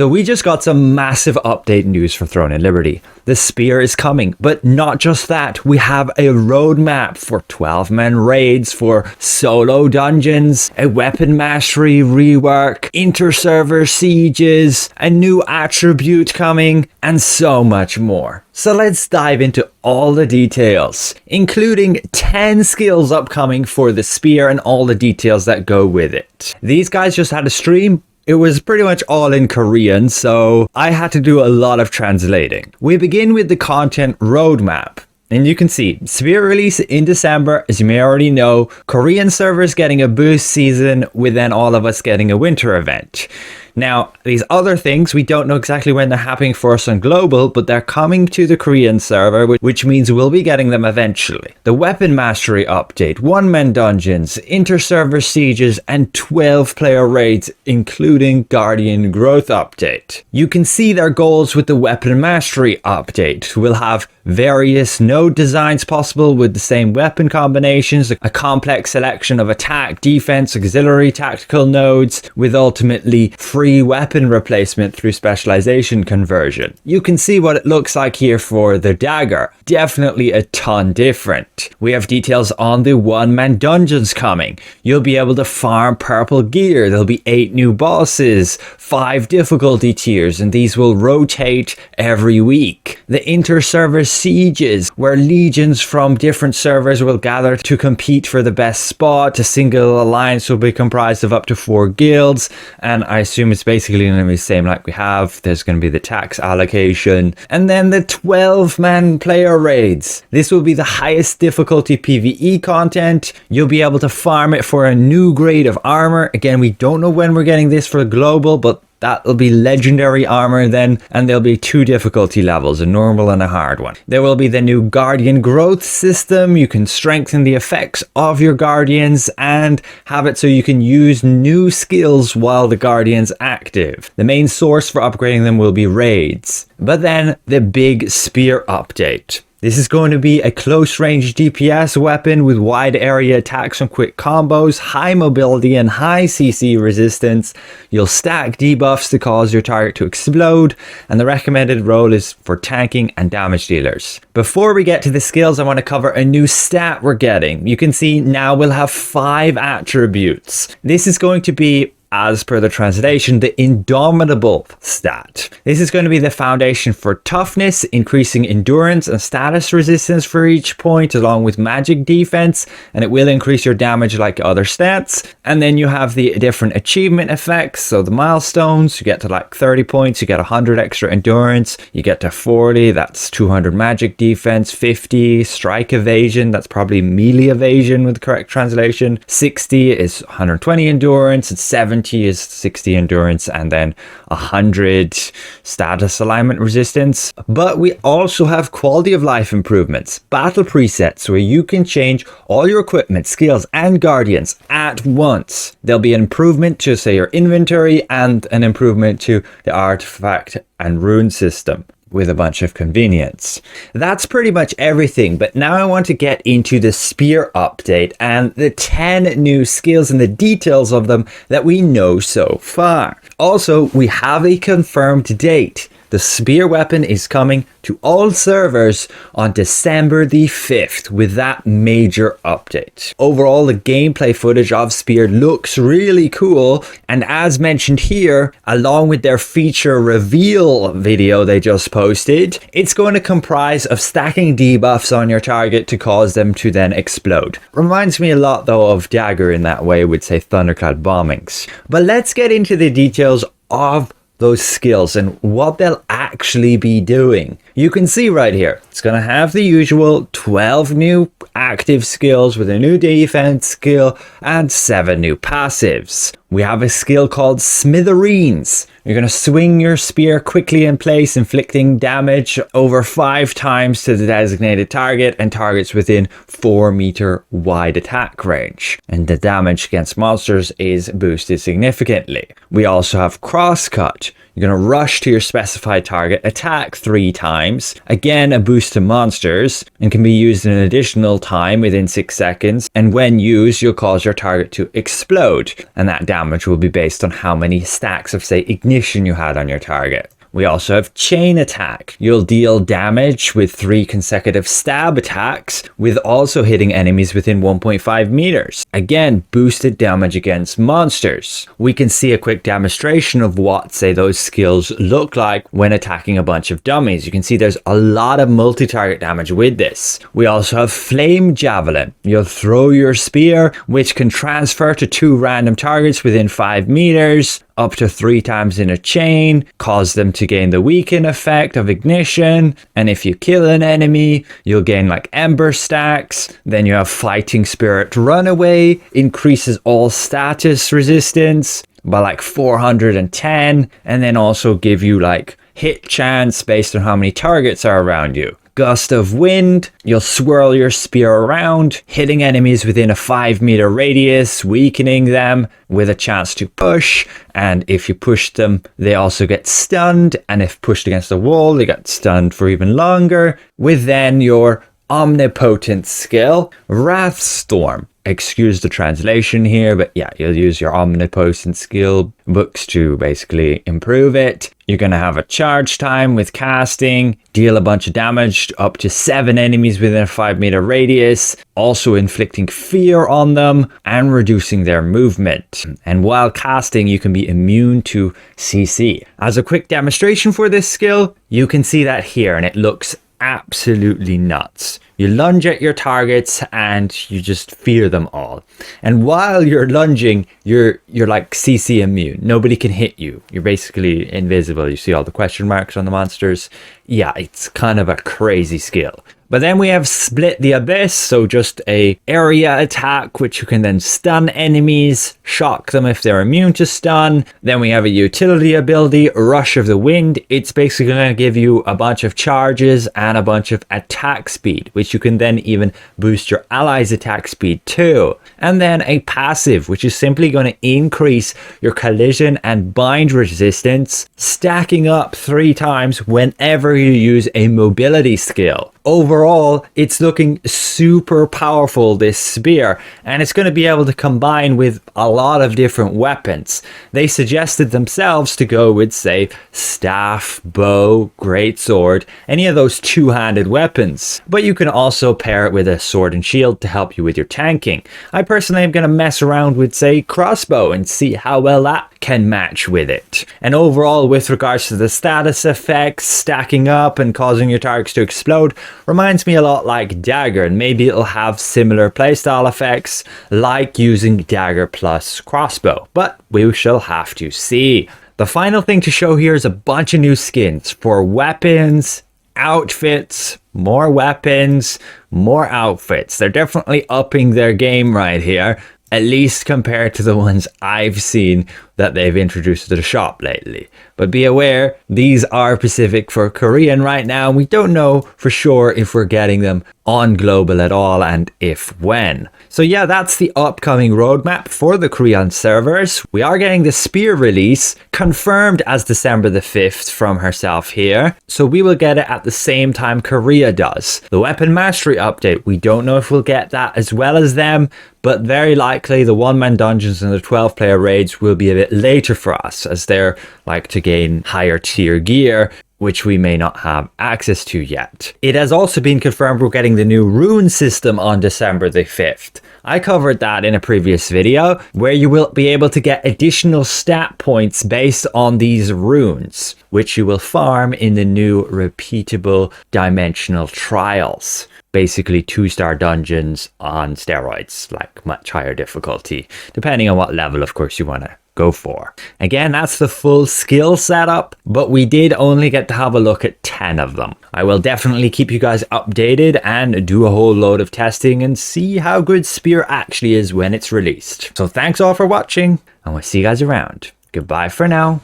So we just got some massive update news for Throne and Liberty. The spear is coming, but not just that. We have a roadmap for 12-man raids, for solo dungeons, a weapon mastery rework, Interserver Sieges, a new attribute coming, and so much more. So let's dive into all the details, including 10 skills upcoming for the spear and all the details that go with it. These guys just had a stream. It was pretty much all in Korean, so I had to do a lot of translating. We begin with the content roadmap. And you can see, Spear release in December, as you may already know, Korean servers getting a boost season, with then all of us getting a winter event. Now, these other things, we don't know exactly when they're happening for us on global, but they're coming to the Korean server, which means we'll be getting them eventually. The weapon mastery update, one-man dungeons, inter-server sieges, and 12-player raids, including Guardian growth update. You can see their goals with the weapon mastery update. We'll have various node designs possible with the same weapon combinations, a complex selection of attack, defense, auxiliary tactical nodes, with ultimately free weapon replacement through specialization conversion. You can see what it looks like here for the dagger. Definitely a ton different. We have details on the one-man dungeons coming. You'll be able to farm purple gear. There'll be 8 new bosses, 5 difficulty tiers, and these will rotate every week. The inter-server sieges, where legions from different servers will gather to compete for the best spot. A single alliance will be comprised of up to 4 guilds, and I assume it's basically going to be the same like we have. There's going to be the tax allocation, and then the 12-man player raids. This will be the highest difficulty PvE content. You'll be able to farm it for a new grade of armor. Again, we don't know when we're getting this for global, but that'll be legendary armor then, and there'll be 2 difficulty levels, a normal and a hard one. There will be the new Guardian growth system. You can strengthen the effects of your Guardians and have it so you can use new skills while the Guardian's active. The main source for upgrading them will be raids. But then the big spear update. This is going to be a close-range DPS weapon with wide area attacks and quick combos, high mobility and high CC resistance. You'll stack debuffs to cause your target to explode, and the recommended role is for tanking and damage dealers. Before we get to the skills, I want to cover a new stat we're getting. You can see now we'll have 5 attributes. This is going to be, as per the translation, the Indomitable stat. This is going to be the foundation for toughness, increasing endurance and status resistance for each point, along with magic defense, and it will increase your damage like other stats. And then you have the different achievement effects, so the milestones, you get to like 30 points, you get 100 extra endurance, you get to 40, that's 200 magic defense, 50 strike evasion, that's probably melee evasion with the correct translation, 60 is 120 endurance, and 70 is 60 endurance, and then 100 status alignment resistance. But we also have quality of life improvements, battle presets, where you can change all your equipment, skills, and guardians at once. There'll be an improvement to, say, your inventory, and an improvement to the artifact and rune system, with a bunch of convenience. That's pretty much everything, but now I want to get into the spear update and the 10 new skills and the details of them that we know so far. Also, we have a confirmed date. The spear weapon is coming to all servers on December the 5th with that major update. Overall, the gameplay footage of Spear looks really cool, and as mentioned here, along with their feature reveal video they just posted, it's going to comprise of stacking debuffs on your target to cause them to then explode. Reminds me a lot though of Dagger in that way with, say, Thundercloud bombings. But let's get into the details of those skills and what they'll actually be doing. You can see right here, it's going to have the usual 12 new active skills with a new defense skill and 7 new passives. We have a skill called Smithereens. You're going to swing your spear quickly in place, inflicting damage over 5 times to the designated target and targets within 4-meter wide attack range. And the damage against monsters is boosted significantly. We also have Crosscut. You're going to rush to your specified target, attack 3 times, again a boost to monsters, and can be used an additional time within 6 seconds, and when used you'll cause your target to explode, and that damage will be based on how many stacks of, say, ignition you had on your target. We also have Chain Attack. You'll deal damage with 3 consecutive stab attacks, with also hitting enemies within 1.5 meters. Again, boosted damage against monsters. We can see a quick demonstration of what, say, those skills look like when attacking a bunch of dummies. You can see there's a lot of multi-target damage with this. We also have Flame Javelin. You'll throw your spear, which can transfer to 2 random targets within 5 meters, up to 3 times in a chain, cause them to gain the weaken effect of ignition, and if you kill an enemy, you'll gain like ember stacks. Then you have Fighting Spirit Runaway, increases all status resistance by like 410, and then also give you like hit chance based on how many targets are around you. Gust of Wind, you'll swirl your spear around, hitting enemies within a 5-meter radius, weakening them with a chance to push, and if you push them, they also get stunned, and if pushed against a wall, they get stunned for even longer. With then your Omnipotent skill, Wrath Storm. Excuse the translation here, but yeah, you'll use your Omnipotent skill books to basically improve it. You're going to have a charge time with casting, deal a bunch of damage to up to 7 enemies within a 5-meter radius, also inflicting fear on them and reducing their movement. And while casting, you can be immune to CC. As a quick demonstration for this skill, you can see that here, and it looks absolutely nuts. You lunge at your targets and you just fear them all. And while you're lunging, you're like CC immune. Nobody can hit you. You're basically invisible. You see all the question marks on the monsters. Yeah, it's kind of a crazy skill. But then we have Split the Abyss, so just a area attack, which you can then stun enemies, shock them if they're immune to stun. Then we have a utility ability, Rush of the Wind. It's basically going to give you a bunch of charges and a bunch of attack speed, which you can then even boost your allies' attack speed too. And then a passive, which is simply going to increase your collision and bind resistance, stacking up 3 times whenever you use a mobility skill. Overall, it's looking super powerful, this spear, and it's going to be able to combine with a lot of different weapons. They suggested themselves to go with, say, staff, bow, greatsword, any of those 2-handed weapons. But you can also pair it with a sword and shield to help you with your tanking. I personally am going to mess around with, say, crossbow and see how well that can match with it. And overall, with regards to the status effects, stacking up and causing your targets to explode, reminds me a lot like Dagger, and maybe it'll have similar playstyle effects like using Dagger plus crossbow, but we shall have to see. The final thing to show here is a bunch of new skins for weapons, outfits, more weapons, more outfits. They're definitely upping their game right here, at least compared to the ones I've seen that they've introduced to the shop lately. But be aware, these are specific for Korean right now. We don't know for sure if we're getting them on global at all, and if when. So yeah, that's the upcoming roadmap for the Korean servers. We are getting the Spear release confirmed as December the 5th from herself here. So we will get it at the same time Korea does. The Weapon Mastery update, we don't know if we'll get that as well as them, but very likely the 1-man dungeons and the 12-player raids will be a bit later for us, as they're like to gain higher tier gear, which we may not have access to yet. It has also been confirmed we're getting the new Rune system on December the 5th. I covered that in a previous video, where you will be able to get additional stat points based on these runes, which you will farm in the new repeatable dimensional trials. Basically 2-star dungeons on steroids, like much higher difficulty, depending on what level, of course, you want to go for. Again, that's the full skill setup, but we did only get to have a look at 10 of them. I will definitely keep you guys updated and do a whole load of testing and see how good Spear actually is when it's released. So thanks all for watching, and we'll see you guys around. Goodbye for now.